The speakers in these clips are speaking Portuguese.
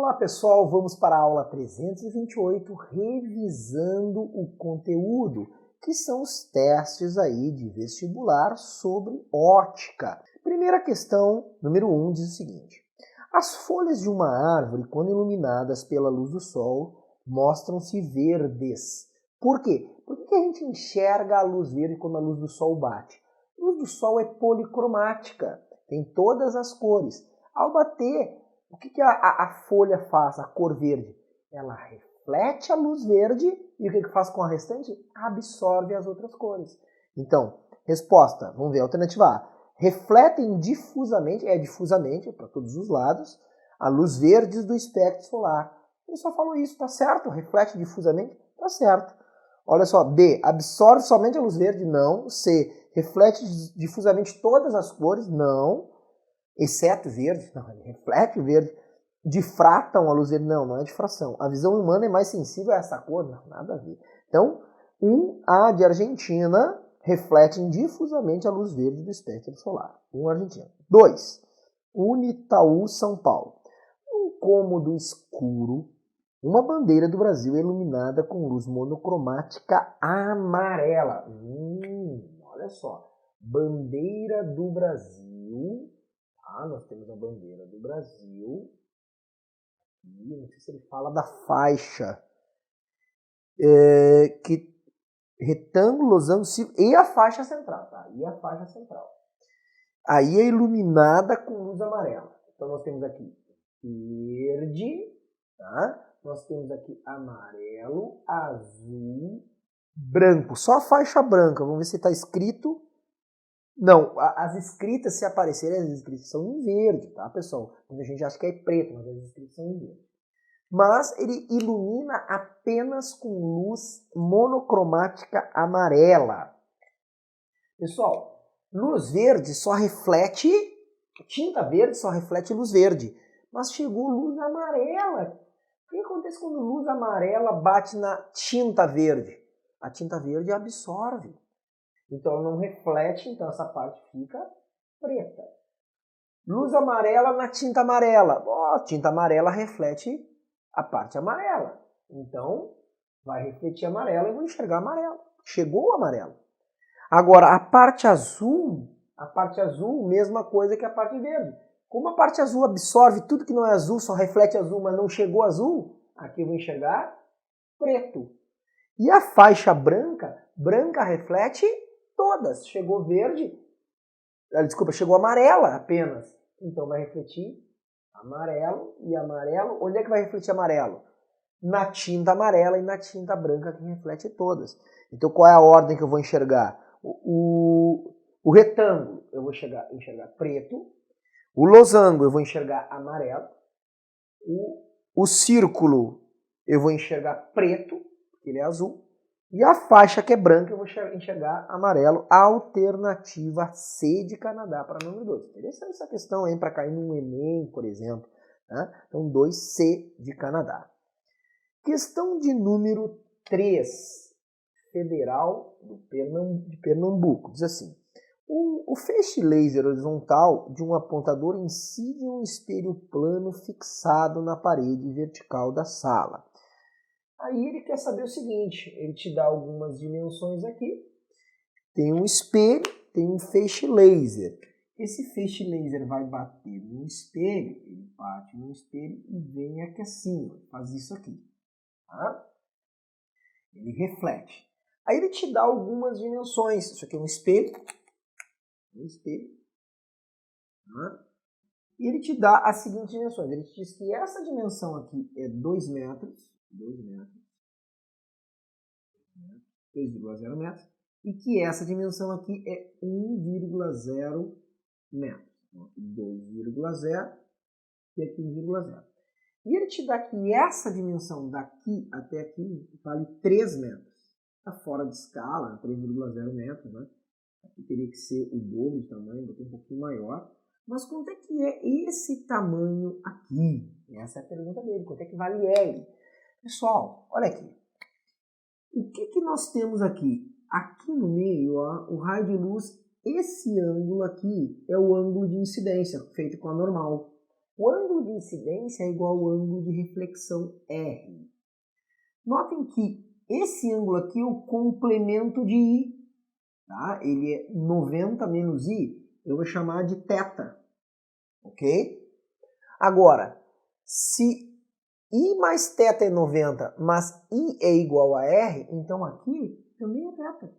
Olá pessoal, vamos para a aula 328, revisando o conteúdo, que são os testes aí de vestibular sobre ótica. Primeira questão, número 1, diz o seguinte: as folhas de uma árvore, quando iluminadas pela luz do sol, mostram-se verdes. Por quê? Por que a gente enxerga a luz verde quando a luz do sol bate? A luz do sol é policromática, tem todas as cores. Ao bater, o que a folha faz, a cor verde? Ela reflete a luz verde e o que faz com a restante? Absorve as outras cores. Então, resposta, vamos ver, alternativa A. Refletem difusamente, difusamente, para todos os lados, a luz verde do espectro solar. Ele só falou isso, tá certo? Reflete difusamente, tá certo. Olha só, B. Absorve somente a luz verde? Não. C. Reflete difusamente todas as cores? Não. Exceto verde, não, ele reflete o verde. Difratam a luz verde? Não, não é difração. A visão humana é mais sensível a essa cor? Não, nada a ver. Então, 1A de Argentina, refletem difusamente a luz verde do espectro solar. 1 Argentina. 2. Unitaú, São Paulo. Um cômodo escuro, uma bandeira do Brasil é iluminada com luz monocromática amarela. Olha só. Bandeira do Brasil. Nós temos a bandeira do Brasil. E não sei se ele fala da faixa. Que retângulo, losango, círculo e a faixa central. Tá? E a faixa central. Aí é iluminada com luz amarela. Então nós temos aqui verde, tá? Nós temos aqui amarelo, azul, branco. Só a faixa branca. Vamos ver se está escrito. Não, as escritas, se aparecerem, as escritas são em verde, tá, pessoal? Muita gente acha que é preto, mas as escritas são em verde. Mas ele ilumina apenas com luz monocromática amarela. Pessoal, luz verde só reflete, tinta verde só reflete luz verde. Mas chegou luz amarela. O que acontece quando luz amarela bate na tinta verde? A tinta verde absorve. Então ela não reflete, então essa parte fica preta. Luz amarela na tinta amarela. Tinta amarela reflete a parte amarela. Então vai refletir amarelo e vou enxergar amarelo. Chegou o amarelo. Agora a parte azul, mesma coisa que a parte verde. Como a parte azul absorve tudo que não é azul, só reflete azul, mas não chegou azul, aqui eu vou enxergar preto. E a faixa branca reflete todas. Chegou verde, chegou amarela apenas. Então vai refletir amarelo e amarelo. Onde é que vai refletir amarelo? Na tinta amarela e na tinta branca que reflete todas. Então qual é a ordem que eu vou enxergar? O retângulo eu vou enxergar preto. O losango eu vou enxergar amarelo. O círculo eu vou enxergar preto, porque ele é azul. E a faixa que é branca eu vou enxergar amarelo. Alternativa C de Canadá para número 2. Interessante essa questão aí para cair num Enem, por exemplo. Né? Então 2C de Canadá. Questão de número 3. Federal de Pernambuco. Diz assim: o feixe laser horizontal de um apontador incide um espelho plano fixado na parede vertical da sala. Aí ele quer saber o seguinte, ele te dá algumas dimensões aqui. Tem um espelho, tem um feixe laser. Esse feixe laser vai bater no espelho, ele bate no espelho e vem aqui assim, faz isso aqui. Tá? Ele reflete. Aí ele te dá algumas dimensões. Isso aqui é um espelho. Tá? E ele te dá as seguintes dimensões. Ele te diz que essa dimensão aqui é 2 metros. 2,0 metros, e que essa dimensão aqui é 1,0 metros. 2,0 e aqui 1,0. E ele te dá que essa dimensão daqui até aqui vale 3 metros. Está fora de escala, 3,0 metros, né? Aqui teria que ser o dobro de tamanho, um pouquinho maior. Mas quanto é que é esse tamanho aqui? Essa é a pergunta dele. Quanto é que vale L? Pessoal, olha aqui. O que nós temos aqui? Aqui no meio, ó, o raio de luz, esse ângulo aqui é o ângulo de incidência, feito com a normal. O ângulo de incidência é igual ao ângulo de reflexão R. Notem que esse ângulo aqui é o complemento de I. Tá? Ele é 90 menos I, eu vou chamar de θ. Ok? Agora, se I mais θ é 90, mas I é igual a R, então aqui também é θ.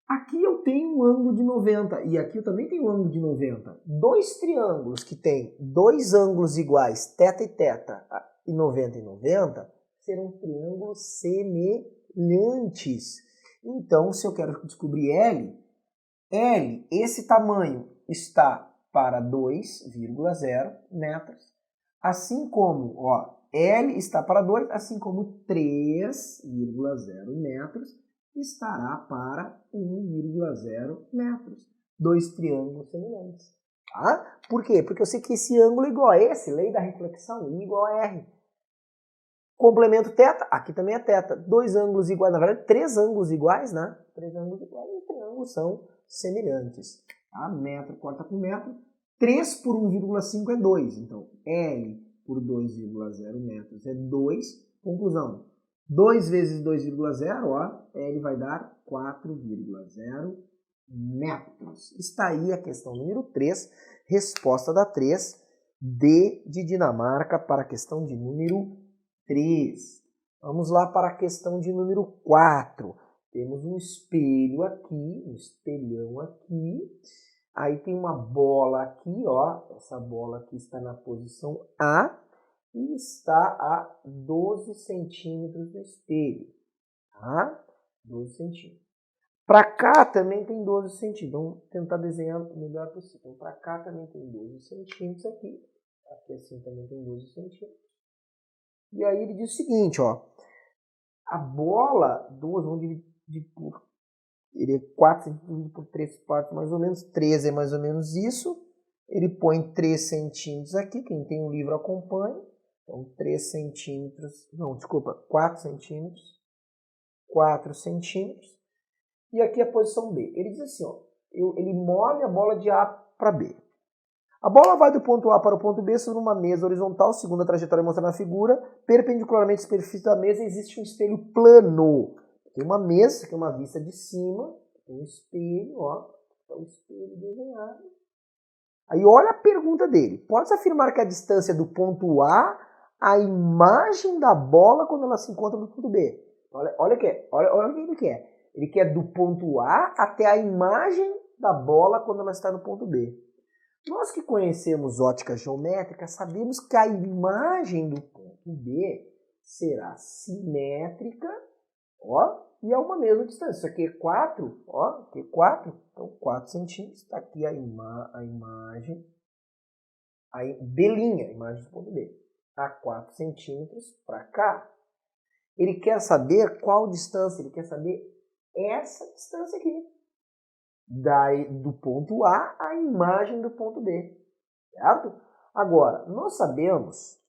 Aqui eu tenho um ângulo de 90 e aqui eu também tenho um ângulo de 90. Dois triângulos que têm dois ângulos iguais, θ e θ, e 90 e 90, serão triângulos semelhantes. Então, se eu quero descobrir L, esse tamanho está para 2,0 metros, assim como, ó, L está para 2, assim como 3,0 metros estará para 1,0 metros. Dois triângulos semelhantes. Tá? Por quê? Porque eu sei que esse ângulo é igual a esse, lei da reflexão, I igual a R. Complemento θ, aqui também é θ. Dois ângulos iguais, na verdade, três ângulos iguais, né? Três ângulos iguais e triângulos são semelhantes. Tá? Metro corta com metro. 3 por 1,5 é 2. Então, L por 2,0 metros é 2. Conclusão. 2 vezes 2,0, ó, L vai dar 4,0 metros. Está aí a questão número 3, resposta da 3, D de Dinamarca para a questão de número 3. Vamos lá para a questão de número 4. Temos um espelho aqui, um espelhão aqui. Aí tem uma bola aqui, ó. Essa bola aqui está na posição A e está a 12 centímetros do espelho. Tá? 12 centímetros. Para cá também tem 12 centímetros. Vamos tentar desenhar o melhor possível. Então, para cá também tem 12 centímetros aqui. Aqui assim também tem 12 centímetros. E aí ele diz o seguinte, ó. A bola, vamos dividir por... Ele é 4 centímetros por 3 partes, mais ou menos. 13 é mais ou menos isso. Ele põe 3 centímetros aqui. Quem tem um livro acompanha. Então, 3 centímetros... Não, desculpa. 4 centímetros. 4 centímetros. E aqui a posição B. Ele diz assim, ó. Ele move a bola de A para B. A bola vai do ponto A para o ponto B sobre uma mesa horizontal, segundo a trajetória mostrada na figura. Perpendicularmente à superfície da mesa existe um espelho plano. Tem uma mesa, que é uma vista de cima, tem um espelho, ó. É o espelho desenhado. Aí olha a pergunta dele. Pode-se afirmar que a distância do ponto A à imagem da bola quando ela se encontra no ponto B? Olha o que ele quer. Ele quer do ponto A até a imagem da bola quando ela está no ponto B. Nós que conhecemos ótica geométrica sabemos que a imagem do ponto B será simétrica, ó, e a uma mesma distância. Isso aqui é 4, ó, aqui é 4, então 4 centímetros. Está aqui a imagem, a imagem do ponto B. A 4 centímetros para cá. Ele quer saber qual distância, ele quer saber essa distância aqui. Do ponto A à imagem do ponto B, certo? Agora, nós sabemos,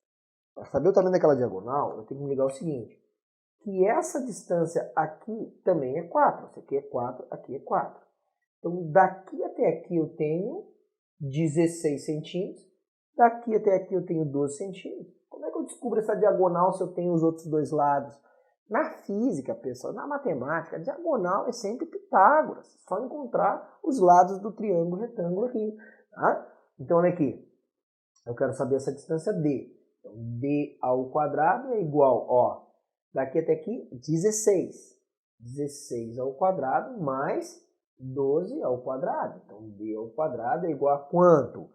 para saber o tamanho daquela diagonal, eu tenho que me ligar o seguinte, que essa distância aqui também é 4, essa aqui é 4, aqui é 4. Então, daqui até aqui eu tenho 16 centímetros, daqui até aqui eu tenho 12 centímetros. Como é que eu descubro essa diagonal se eu tenho os outros dois lados? Na física, pessoal, na matemática, a diagonal é sempre Pitágoras. Só encontrar os lados do triângulo retângulo aqui. Tá? Então, olha aqui. Eu quero saber essa distância D. Então, D ao quadrado é igual, ó, daqui até aqui, 16. 16 ao quadrado mais 12 ao quadrado. Então, D ao quadrado é igual a quanto?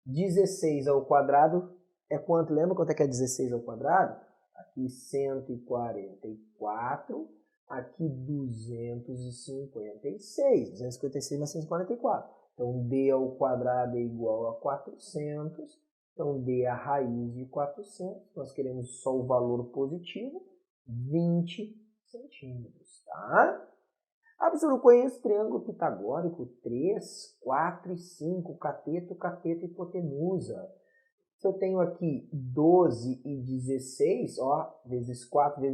16 ao quadrado é quanto? Lembra quanto é que é 16 ao quadrado? Aqui 144, aqui 256. 256 mais 144. Então, D ao quadrado é igual a 400. Então, D é a raiz de 400. Nós queremos só o valor positivo, 20 centímetros, tá? Ah, professor, eu conheço triângulo pitagórico 3, 4 e 5, cateto, cateto e hipotenusa. Se eu tenho aqui 12 e 16, ó, vezes 4,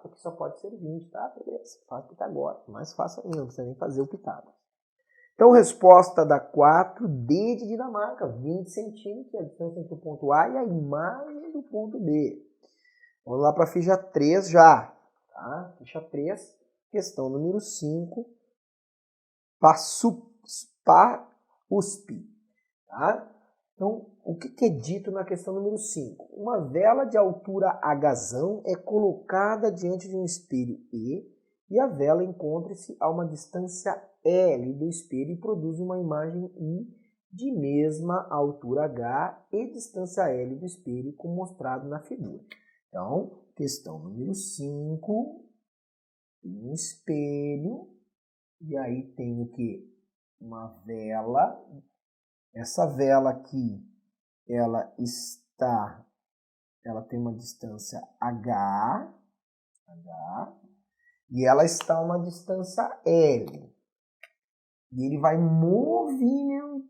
aqui só pode ser 20, tá? Beleza, faz pitagórico, mais fácil ainda, não precisa nem fazer o Pitágoras. Então, resposta da 4, D de Dinamarca, 20 centímetros, a distância entre o ponto A e a imagem do ponto B. Vamos lá para a ficha 3 já. Tá? Ficha 3, questão número 5, USP. Tá? Então, o que é dito na questão número 5? Uma vela de altura Hzão é colocada diante de um espelho e a vela encontra-se a uma distância L do espelho e produz uma imagem I de mesma altura H e distância L do espelho, como mostrado na figura. Então, questão número 5, tem um espelho, e aí tem o que? Uma vela. Essa vela aqui, ela tem uma distância H, e ela está a uma distância L. E ele vai movimentar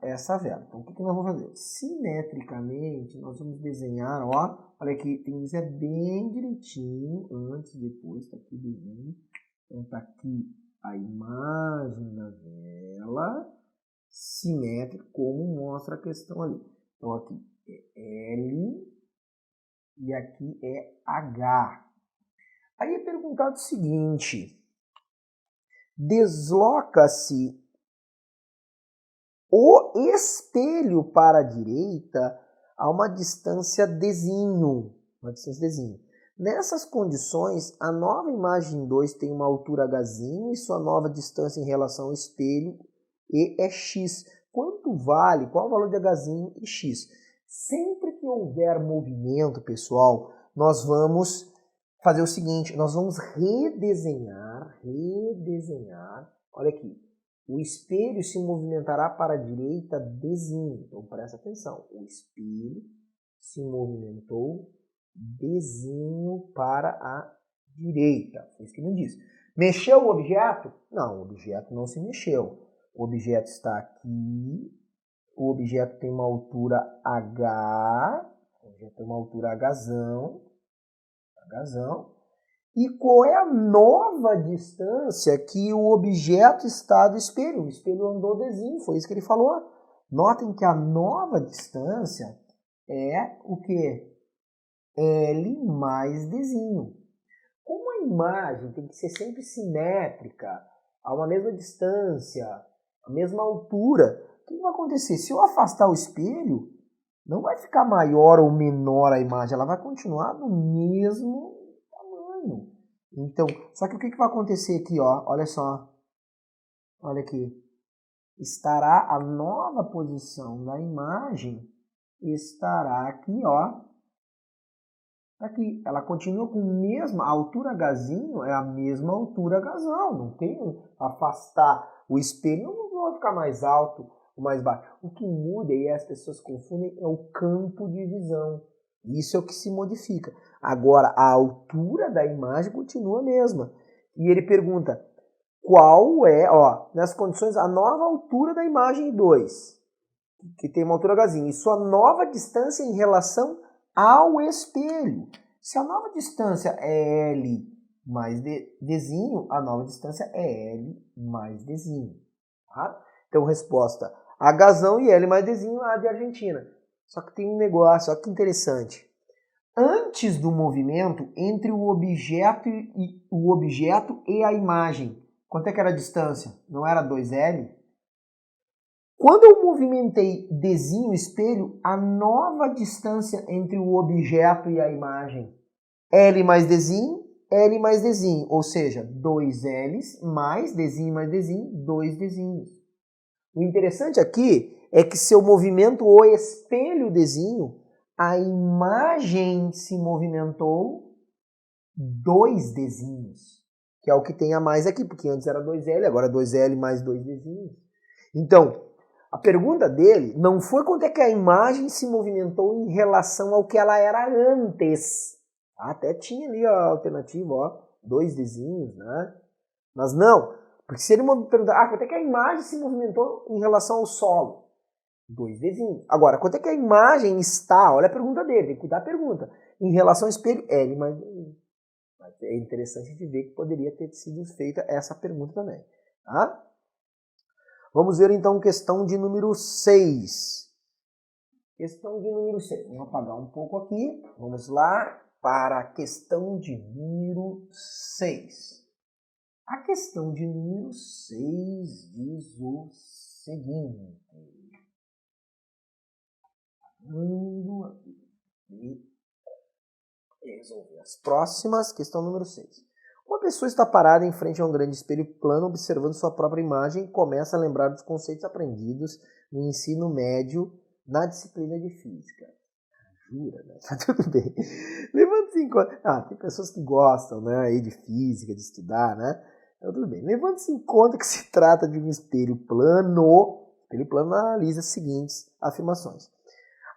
essa vela. Então, o que nós vamos fazer? Simetricamente, nós vamos desenhar, ó, olha aqui, tem que desenhar bem direitinho, antes, depois, tá aqui desenho. Então, tá aqui a imagem da vela, simétrico, como mostra a questão ali. Então, aqui é L e aqui é H. Aí é perguntado o seguinte: desloca-se o espelho para a direita a uma distância Dzinho. Nessas condições, a nova imagem 2 tem uma altura Hzinho e sua nova distância em relação ao espelho E é X. Quanto vale? Qual o valor de Hzinho e X? Sempre que houver movimento, pessoal, nós vamos fazer o seguinte, nós vamos redesenhar, olha aqui, o espelho se movimentará para a direita Dzinho, então presta atenção, o espelho se movimentou Dzinho para a direita, foi isso que não diz. Mexeu o objeto? Não, o objeto não se mexeu, o objeto está aqui, o objeto tem uma altura H, o objeto tem uma altura Hzão, e qual é a nova distância que o objeto está do espelho? O espelho andou Dzinho, foi isso que ele falou. Notem que a nova distância é o que? L mais Dzinho. Como a imagem tem que ser sempre simétrica, a uma mesma distância, a mesma altura, o que vai acontecer? Se eu afastar o espelho, não vai ficar maior ou menor a imagem, ela vai continuar no mesmo tamanho. Então, só que o que vai acontecer aqui, ó? Olha só, olha aqui, estará a nova posição da imagem, estará aqui, ó, aqui, ela continua com a mesma, a altura Hzinho é a mesma altura Hzão, não tem afastar o espelho, não vai ficar mais alto ou mais baixo. O que muda, e as pessoas confundem, é o campo de visão. Isso é o que se modifica. Agora, a altura da imagem continua a mesma. E ele pergunta, qual é, ó, nas condições, a nova altura da imagem 2, que tem uma altura Hzinho, e sua nova distância em relação ao espelho. Se a nova distância é L mais Dzinho, a nova distância é L mais Dzinho. Tá? Então, resposta Hzão e L mais Dzinho, A de Argentina. Só que tem um negócio, olha que interessante. Antes do movimento, entre o objeto e a imagem, quanto é que era a distância? Não era 2L? Quando eu movimentei Dzinho o espelho, a nova distância entre o objeto e a imagem, L mais Dzinho, L mais Dzinho, ou seja, 2Ls mais Dzinho, 2 Dzinhos. O interessante aqui é que se eu movimento o espelho Dzinho, a imagem se movimentou 2 Dzinhos, que é o que tem a mais aqui, porque antes era 2L, agora 2L mais 2 Dzinhos. Então, a pergunta dele não foi quanto é que a imagem se movimentou em relação ao que ela era antes. Até tinha ali a alternativa, ó, 2 Dzinhos, né? Mas não, porque se ele perguntar, quanto é que a imagem se movimentou em relação ao solo? 2 Dzinhos. Agora, quanto é que a imagem está? Olha a pergunta dele, tem que cuidar da pergunta. Em relação ao espelho, L mais Dzinho. É interessante de ver que poderia ter sido feita essa pergunta também. Tá? Vamos ver então questão de número 6. Questão de número 6. Vamos apagar um pouco aqui. Vamos lá para a questão de número 6. A questão de número 6 diz o seguinte. Vamos aqui resolver as próximas. Questão número 6. Uma pessoa está parada em frente a um grande espelho plano, observando sua própria imagem e começa a lembrar dos conceitos aprendidos no ensino médio na disciplina de física. Jura, né? Tá tudo bem. Levando-se em conta... tem pessoas que gostam, né, aí de física, de estudar, né? Então tudo bem. Levando-se em conta que se trata de um espelho plano, analisa as seguintes afirmações.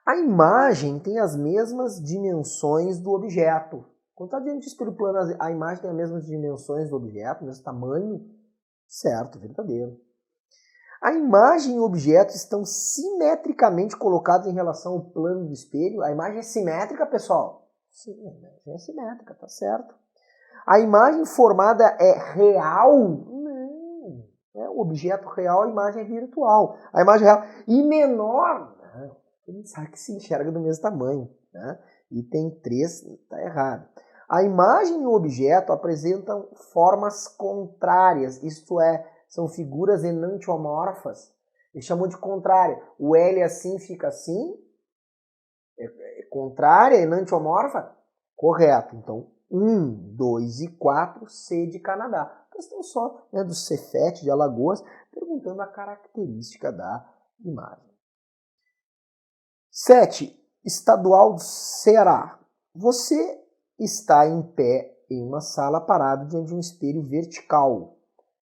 A imagem tem as mesmas dimensões do objeto. Quando está diante do espelho plano, a imagem tem as mesmas dimensões do objeto, mesmo tamanho? Certo, verdadeiro. A imagem e o objeto estão simetricamente colocados em relação ao plano do espelho. A imagem é simétrica, pessoal? Sim, a imagem é simétrica, tá certo. A imagem formada é real? Não. É o objeto real, a imagem é virtual. A imagem real e menor, a gente sabe que se enxerga do mesmo tamanho, né? E tem 3, tá errado. A imagem e o objeto apresentam formas contrárias, isto é, são figuras enantiomorfas. Ele chamou de contrária. O L assim fica assim. É contrária, enantiomorfa? Correto. Então, 1, 2 e 4, C de Canadá. Questão só, né, do Cefete de Alagoas, perguntando a característica da imagem. 7. Estadual do Ceará. Você está em pé em uma sala parado diante de um espelho vertical,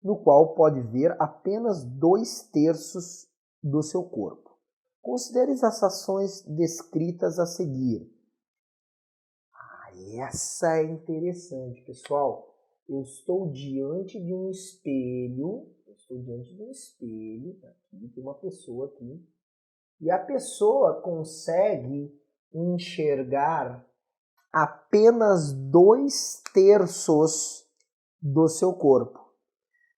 no qual pode ver apenas 2/3 do seu corpo. Considere as ações descritas a seguir. Essa é interessante, pessoal. Eu estou diante de um espelho. Aqui tem uma pessoa aqui. E a pessoa consegue enxergar apenas 2/3 do seu corpo.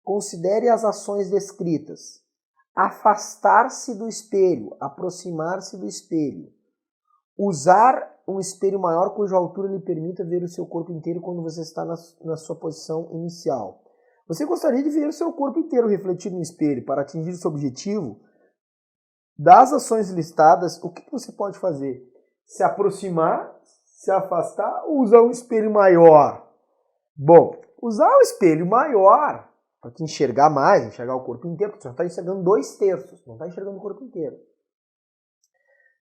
Considere as ações descritas. Afastar-se do espelho, aproximar-se do espelho. Usar um espelho maior cuja altura lhe permita ver o seu corpo inteiro quando você está na sua posição inicial. Você gostaria de ver o seu corpo inteiro refletido no espelho para atingir o seu objetivo? Das ações listadas, o que você pode fazer? Se aproximar, se afastar ou usar um espelho maior? Bom, usar o espelho maior para te enxergar mais, enxergar o corpo inteiro, porque você só está enxergando 2/3, não está enxergando o corpo inteiro.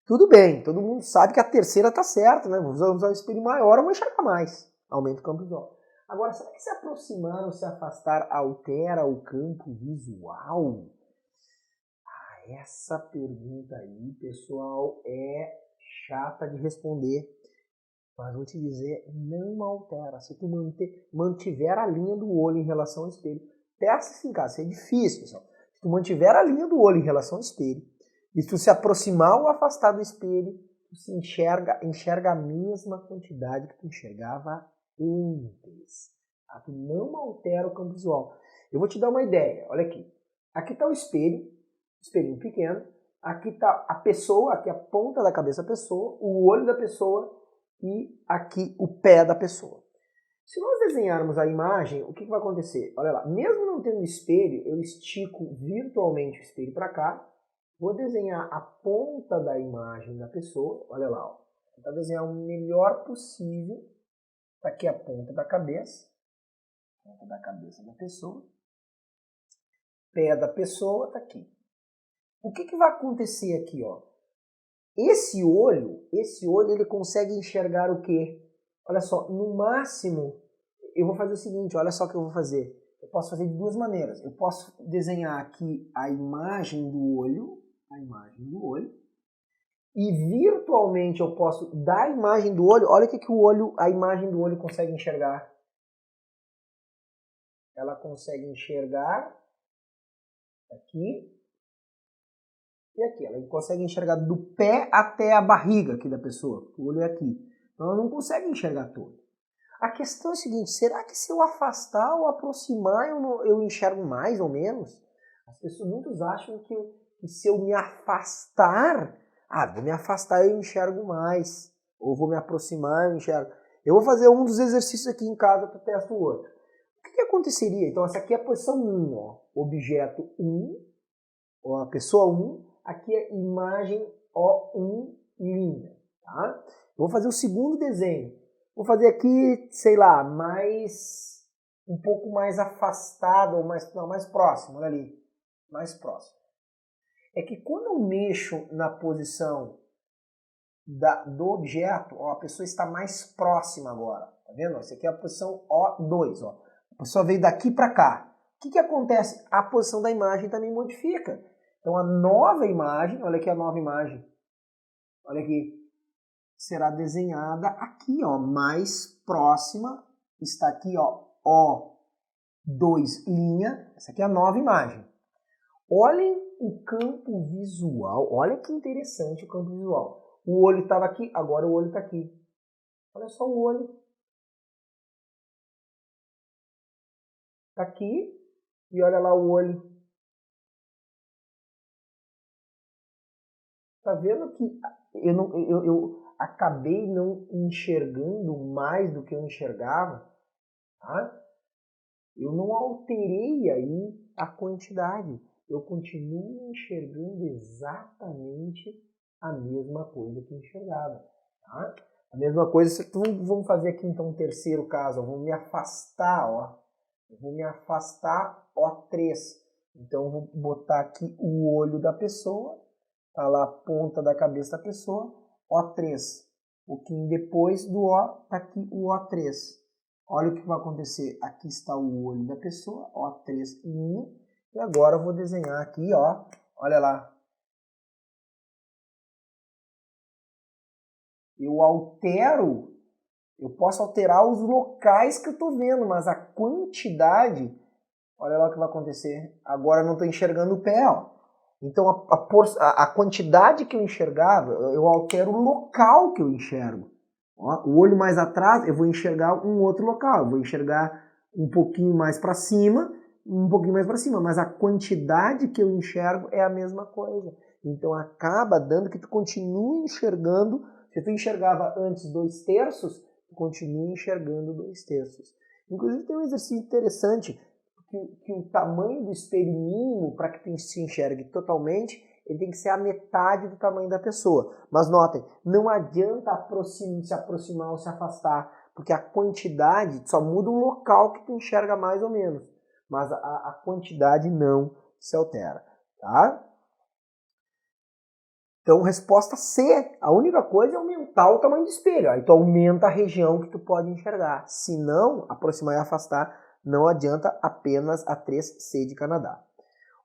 Tudo bem, todo mundo sabe que a terceira está certa, né? Vamos usar o espelho maior, eu vou enxergar mais. Aumenta o campo visual. Agora, será que se aproximar ou se afastar altera o campo visual? Essa pergunta aí, pessoal, é chata de responder. Mas vou te dizer, não altera. Se tu mantiver a linha do olho em relação ao espelho, testa isso em casa, isso é difícil, pessoal. Se tu mantiver a linha do olho em relação ao espelho, e se tu se aproximar ou afastar do espelho, tu se enxerga a mesma quantidade que tu enxergava antes. Tu não altera o campo visual. Eu vou te dar uma ideia, olha aqui. Aqui está o espelho, espelhinho pequeno. Aqui está a pessoa, aqui a ponta da cabeça da pessoa, o olho da pessoa e aqui o pé da pessoa. Se nós desenharmos a imagem, o que vai acontecer? Olha lá, mesmo não tendo espelho, eu estico virtualmente o espelho para cá, vou desenhar a ponta da imagem da pessoa, olha lá, ó. Vou tentar desenhar o melhor possível. Tá aqui a ponta da cabeça da pessoa, pé da pessoa, tá aqui. O que vai acontecer aqui, ó? Esse olho, ele consegue enxergar o quê? Olha só, no máximo, eu vou fazer o seguinte, olha só o que eu vou fazer. Eu posso fazer de duas maneiras. Eu posso desenhar aqui a imagem do olho, e virtualmente eu posso, da imagem do olho, olha o que a imagem do olho consegue enxergar. Ela consegue enxergar aqui e aqui. Ela consegue enxergar do pé até a barriga aqui da pessoa. O olho é aqui. Então ela não consegue enxergar todo. A questão é a seguinte, será que se eu afastar ou aproximar eu enxergo mais ou menos? Muitos acham que se eu me afastar, vou me afastar eu enxergo mais, ou vou me aproximar eu enxergo. Eu vou fazer um dos exercícios aqui em casa para testar o outro. O que aconteceria? Então essa aqui é a posição 1, ó, objeto 1, ó, a pessoa 1, aqui é imagem O1 linha, tá? Eu vou fazer o segundo desenho. Vou fazer aqui, sei lá, um pouco mais afastado, ou mais próximo, olha ali, mais próximo. É que quando eu mexo na posição do objeto, ó, a pessoa está mais próxima agora, tá vendo? Essa aqui é a posição O2, ó. A pessoa veio daqui para cá. O que acontece? A posição da imagem também modifica. Então a nova imagem, olha aqui a nova imagem, olha aqui, será desenhada aqui, ó, mais próxima, está aqui, ó, O2 linha, essa aqui é a nova imagem. Olhem o campo visual, olha que interessante o campo visual. O olho estava aqui, agora o olho está aqui. Olha só o olho. Está aqui e olha lá o olho. Tá vendo que eu acabei não enxergando mais do que eu enxergava? Tá? Eu não alterei aí a quantidade. Eu continuo enxergando exatamente a mesma coisa que eu enxergava. Tá? A mesma coisa, vamos fazer aqui então um terceiro caso. Eu vou me afastar, ó. Eu vou me afastar O3. Então eu vou botar aqui o olho da pessoa. Tá lá a ponta da cabeça da pessoa, O3. Um pouquinho depois do O, tá aqui o O3. Olha o que vai acontecer. Aqui está o olho da pessoa, O3 linha. E agora eu vou desenhar aqui, ó. Olha lá. Eu posso alterar os locais que eu estou vendo, mas a quantidade, olha lá o que vai acontecer. Agora eu não estou enxergando o pé, ó. Então a quantidade que eu enxergava, eu altero o local que eu enxergo. Ó, o olho mais atrás, eu vou enxergar um outro local. Eu vou enxergar um pouquinho mais para cima, um pouquinho mais para cima. Mas a quantidade que eu enxergo é a mesma coisa. Então acaba dando que tu continue enxergando. Se tu enxergava antes 2/3, tu continua enxergando 2/3. Inclusive tem um exercício interessante. Que o tamanho do espelho mínimo, para que se enxergue totalmente, ele tem que ser a metade do tamanho da pessoa. Mas notem, não adianta se aproximar ou se afastar, porque a quantidade só muda o local que tu enxerga mais ou menos. Mas a quantidade não se altera. Tá? Então, resposta C. A única coisa é aumentar o tamanho do espelho. Aí tu aumenta a região que tu pode enxergar. Se não, aproximar e afastar, não adianta, apenas a 3C de Canadá.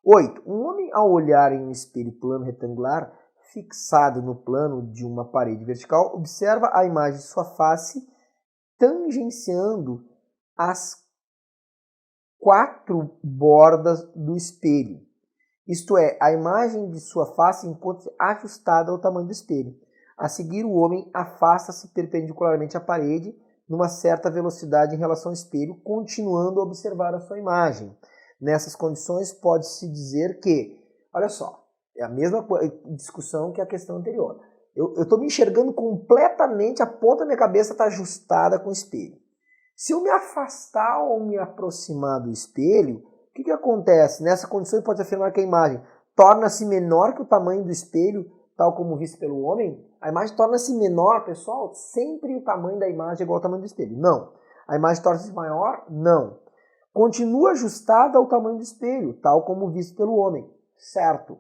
8. Um homem, ao olhar em um espelho plano retangular, fixado no plano de uma parede vertical, observa a imagem de sua face tangenciando as 4 bordas do espelho. Isto é, a imagem de sua face encontra-se ajustada ao tamanho do espelho. A seguir, o homem afasta-se perpendicularmente à parede, numa certa velocidade em relação ao espelho, continuando a observar a sua imagem. Nessas condições, pode-se dizer que, olha só, é a mesma discussão que a questão anterior. Eu estou me enxergando completamente, a ponta da minha cabeça está ajustada com o espelho. Se eu me afastar ou me aproximar do espelho, o que acontece? Nessa condição, pode afirmar que a imagem torna-se menor que o tamanho do espelho, tal como visto pelo homem. A imagem torna-se menor, pessoal? Sempre o tamanho da imagem é igual ao tamanho do espelho. Não. A imagem torna-se maior? Não. Continua ajustada ao tamanho do espelho, tal como visto pelo homem. Certo.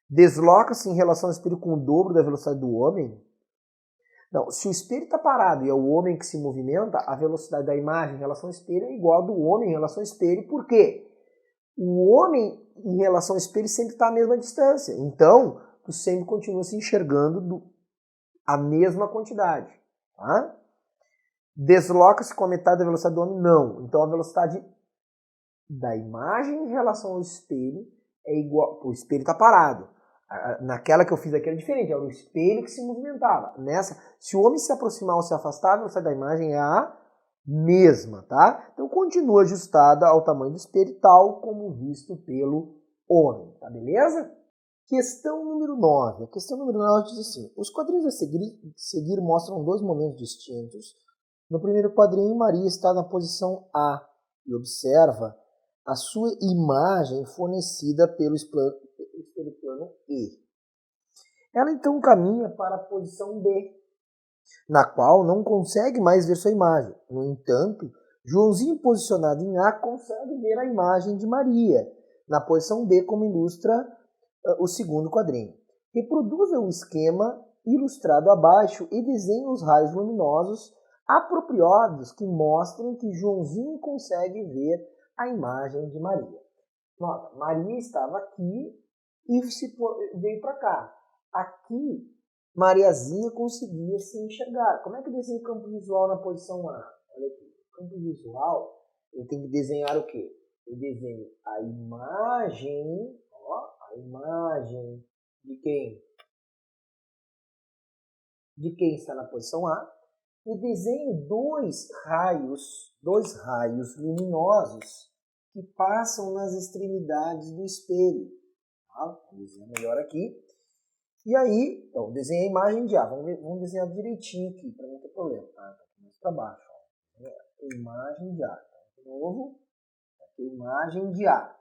Desloca-se em relação ao espelho com o dobro da velocidade do homem? Não. Se o espelho está parado e é o homem que se movimenta, a velocidade da imagem em relação ao espelho é igual a do homem em relação ao espelho. Por quê? O homem em relação ao espelho sempre está à mesma distância. Então, tu sempre continua se enxergando a mesma quantidade. Tá? Desloca-se com a metade da velocidade do homem? Não. Então, a velocidade da imagem em relação ao espelho é igual. O espelho está parado. Naquela que eu fiz aqui era diferente. Era o espelho que se movimentava. Nessa, se o homem se aproximar ou se afastar, a velocidade da imagem é a mesma, tá? Então continua ajustada ao tamanho do espelho, tal como visto pelo homem, tá beleza? Questão número 9. A questão número 9 diz assim: os quadrinhos a seguir mostram dois momentos distintos. No primeiro quadrinho, Maria está na posição A e observa a sua imagem fornecida pelo espelho plano E. Ela então caminha para a posição B, na qual não consegue mais ver sua imagem. No entanto, Joãozinho, posicionado em A, consegue ver a imagem de Maria, na posição B, como ilustra o segundo quadrinho. Reproduza o esquema ilustrado abaixo e desenhe os raios luminosos apropriados que mostrem que Joãozinho consegue ver a imagem de Maria. Nota, Maria estava aqui e veio para cá. Aqui, Mariazinha conseguia se enxergar. Como é que eu desenho o campo visual na posição A? Olha aqui, o campo visual, eu tenho que desenhar o quê? Eu desenho a imagem, a imagem de quem? De quem está na posição A, e desenho dois raios luminosos que passam nas extremidades do espelho. Tá? Vou desenhar melhor aqui. E aí, então, desenhei a imagem de A. Vamos desenhar direitinho aqui, para não ter problema. Tá? Aqui mais para baixo. Ó. Imagem de A. Então, de novo, aqui, imagem de A.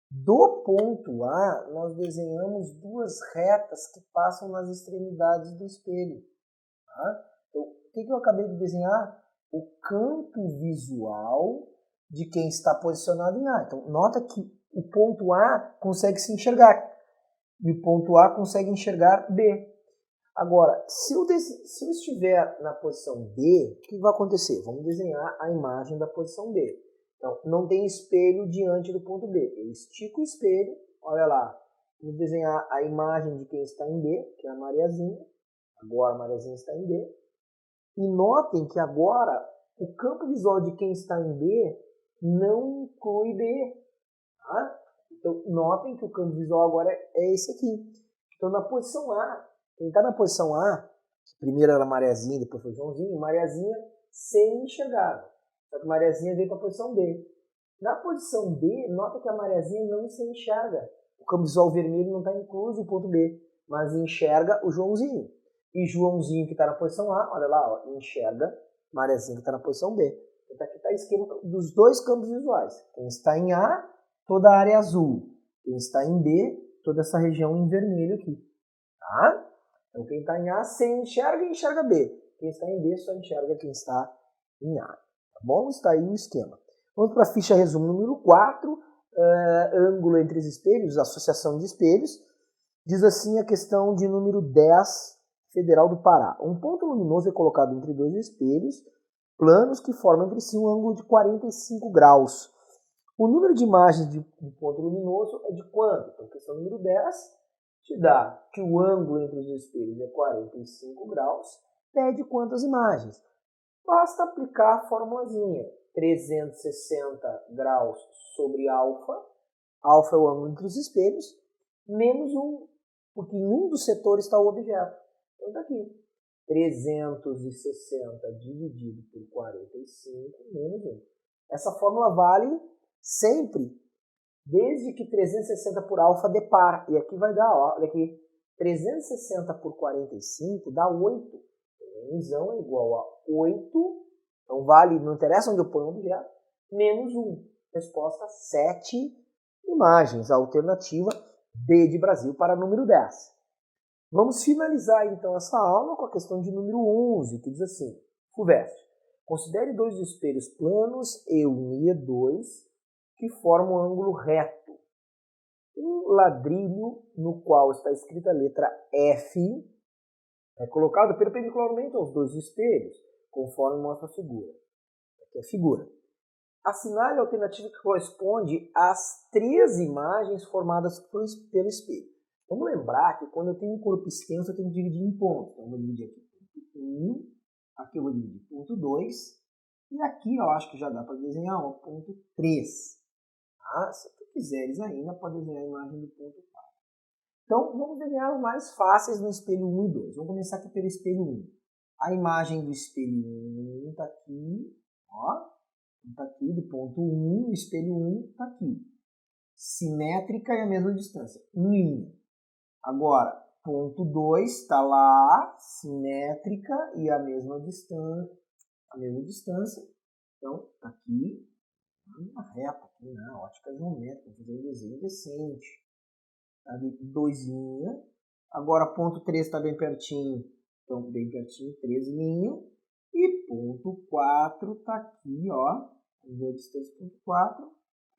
Do ponto A, nós desenhamos duas retas que passam nas extremidades do espelho. Tá? Então, o que eu acabei de desenhar? O campo visual de quem está posicionado em A. Então, nota que o ponto A consegue se enxergar e o ponto A consegue enxergar B. Agora, se eu estiver na posição B, o que vai acontecer? Vamos desenhar a imagem da posição B. Então, não tem espelho diante do ponto B. Eu estico o espelho, olha lá, vou desenhar a imagem de quem está em B, que é a Mariazinha. Agora a Mariazinha está em B. E notem que agora o campo visual de quem está em B não inclui B. Tá? Então, notem que o campo visual agora é esse aqui. Então, na posição A, quem está na posição A, primeiro era Mariazinha, depois foi Joãozinho, Mariazinha semi-enxergável. Só que Mariazinha veio para a posição B. Na posição B, nota que a Mariazinha não se enxerga. O campo visual vermelho não está incluso o ponto B, mas enxerga o Joãozinho. E Joãozinho, que está na posição A, olha lá, ó, enxerga Mariazinha, que está na posição B. Então, aqui está o esquema dos dois campos visuais. Quem está em A, toda a área azul. Quem está em B, toda essa região em vermelho aqui. Tá? Então, quem está em A, se enxerga e enxerga B. Quem está em B, só enxerga quem está em A. Tá bom? Está aí o esquema. Vamos para a ficha resumo número 4. Ângulo entre os espelhos, associação de espelhos. Diz assim a questão de número 10, Federal do Pará. Um ponto luminoso é colocado entre dois espelhos planos que formam entre si um ângulo de 45 graus. O número de imagens de ponto luminoso é de quanto? Então, questão número 10 te dá que o ângulo entre os espelhos é 45 graus, pede quantas imagens? Basta aplicar a formulazinha. 360 graus sobre alfa, alfa é o ângulo entre os espelhos, menos 1, porque em um dos setores está o objeto. Então está aqui. 360 dividido por 45 menos 1. Essa fórmula vale sempre, desde que 360 por alfa dê par. E aqui vai dar, ó, olha aqui, 360 por 45 dá 8. Então, é igual a 8. Então vale, não interessa onde eu ponho o objeto, menos 1. Resposta 7 imagens. A alternativa B de Brasil para número 10. Vamos finalizar então essa aula com a questão de número 11, que diz assim: FUVEST. Considere dois espelhos planos, E1 e E2, que formam um ângulo reto. Um ladrilho no qual está escrita a letra F é colocado perpendicularmente aos dois espelhos, conforme mostra a figura. Aqui é a figura. Assinale a alternativa que corresponde às 3 imagens formadas pelo espelho. Vamos lembrar que quando eu tenho um corpo extenso, eu tenho que dividir em pontos. Então, eu vou dividir aqui ponto 1, aqui eu vou dividir ponto 2, e aqui eu acho que já dá para desenhar o ponto 3. Tá? Se tu quiseres ainda, pode desenhar a imagem do ponto 4. Então, vamos desenhar os mais fáceis no espelho 1 e 2. Vamos começar aqui pelo espelho 1. A imagem do espelho 1 está aqui, ó. Está aqui, do ponto 1, o espelho 1 está aqui. simétrica e a mesma distância, em linha. Agora, ponto 2 está lá, simétrica e a mesma distância. Então, aqui, uma reta, aqui, né? Ótica geométrica, vou fazer um desenho decente. Ali, 2 linhas. Agora, ponto 3 está bem pertinho, então bem pertinho, 3 linhas. E ponto 4 está aqui, ó. Vamos ver a distância do ponto 4.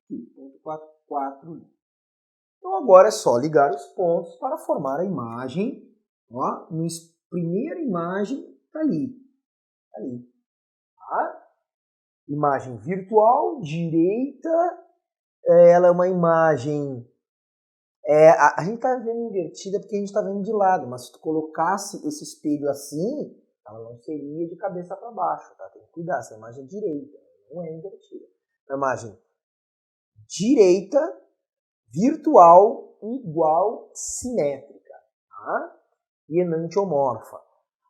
Aqui, ponto 4, 4 linhas. Então agora é só ligar os pontos para formar a imagem. Ó, primeira imagem está ali. Tá? Imagem virtual, direita. Ela é uma imagem... a gente está vendo invertida porque a gente está vendo de lado. Mas se tu colocasse esse espelho assim, ela não seria de cabeça para baixo. Tá? Tem que cuidar. Essa imagem é direita, não é invertida. A imagem direita, virtual, igual, simétrica, tá? E enantiomorfa.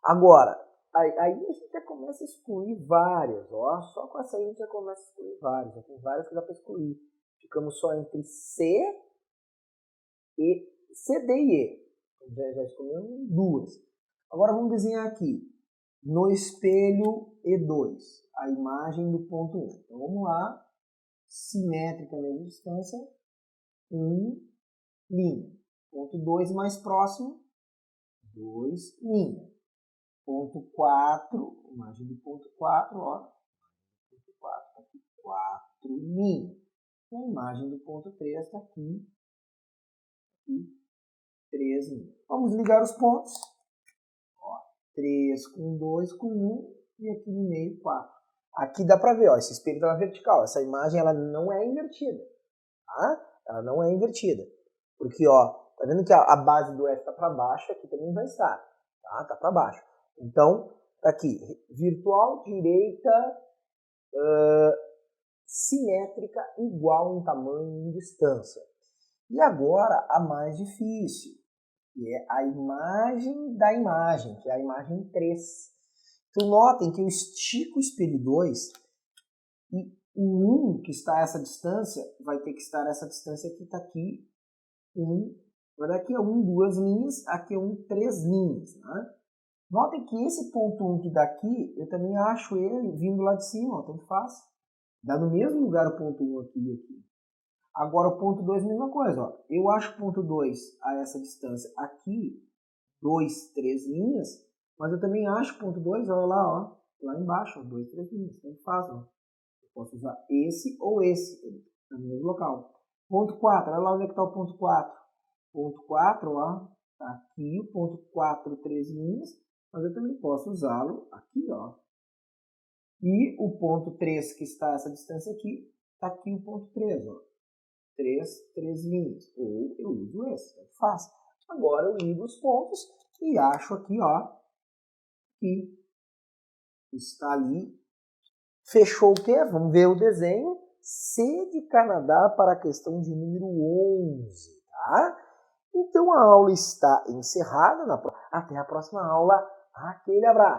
Agora, aí a gente já começa a excluir várias, ó. Só com essa aí a gente já começa a excluir várias. Já tem várias que dá para excluir. Ficamos só entre C, D e E. Já escolhemos duas. Agora vamos desenhar aqui, no espelho E2, a imagem do ponto 1. Então vamos lá, simétrica, mesma distância, 1, linha. Ponto 2 mais próximo, 2, linha. Ponto 4, imagem do ponto 4, ó. Ponto 4 está aqui, 4 linha. E a imagem do ponto 3 está aqui, 3 linha. Vamos ligar os pontos. Ó, 3 com 2 com 1 e aqui no meio 4. Aqui dá para ver, ó, esse espelho está na vertical. Essa imagem ela não é invertida. Tá? Ela não é invertida. Porque, ó, tá vendo que a base do F está para baixo, aqui também vai estar. Tá? Tá para baixo. Então, tá aqui, virtual, direita, simétrica, igual em tamanho e em distância. E agora a mais difícil, que é a imagem da imagem, que é a imagem 3. Então, notem que eu estico o espelho 2 e o 1 que está a essa distância vai ter que estar essa distância que está aqui, 1. Agora aqui é 1, 2 linhas, aqui é 1, 3 linhas. Né? Notem que esse ponto 1 que dá aqui, eu também acho ele vindo lá de cima, ó, tanto faz. Dá no mesmo lugar o ponto 1 aqui e aqui. Agora o ponto 2, mesma coisa. Ó. Eu acho o ponto 2 a essa distância aqui, 2, 3 linhas, mas eu também acho o ponto 2, olha lá, ó, lá embaixo, 2, 3 linhas. Tanto faz, ó. Eu posso usar esse ou esse, no mesmo local. Ponto 4, olha lá onde é que está o ponto 4. Ponto 4, ó, tá aqui o ponto 4, 3 linhas, mas eu também posso usá-lo aqui, ó. E o ponto 3, que está essa distância aqui, está aqui o ponto 3, ó. 3 linhas. Ou eu uso esse, é fácil. Agora eu ligo os pontos e acho aqui, ó, que está ali. Fechou o quê? Vamos ver o desenho. C de Canadá para a questão de número 11, tá? Então a aula está encerrada. Até a próxima aula. Aquele abraço.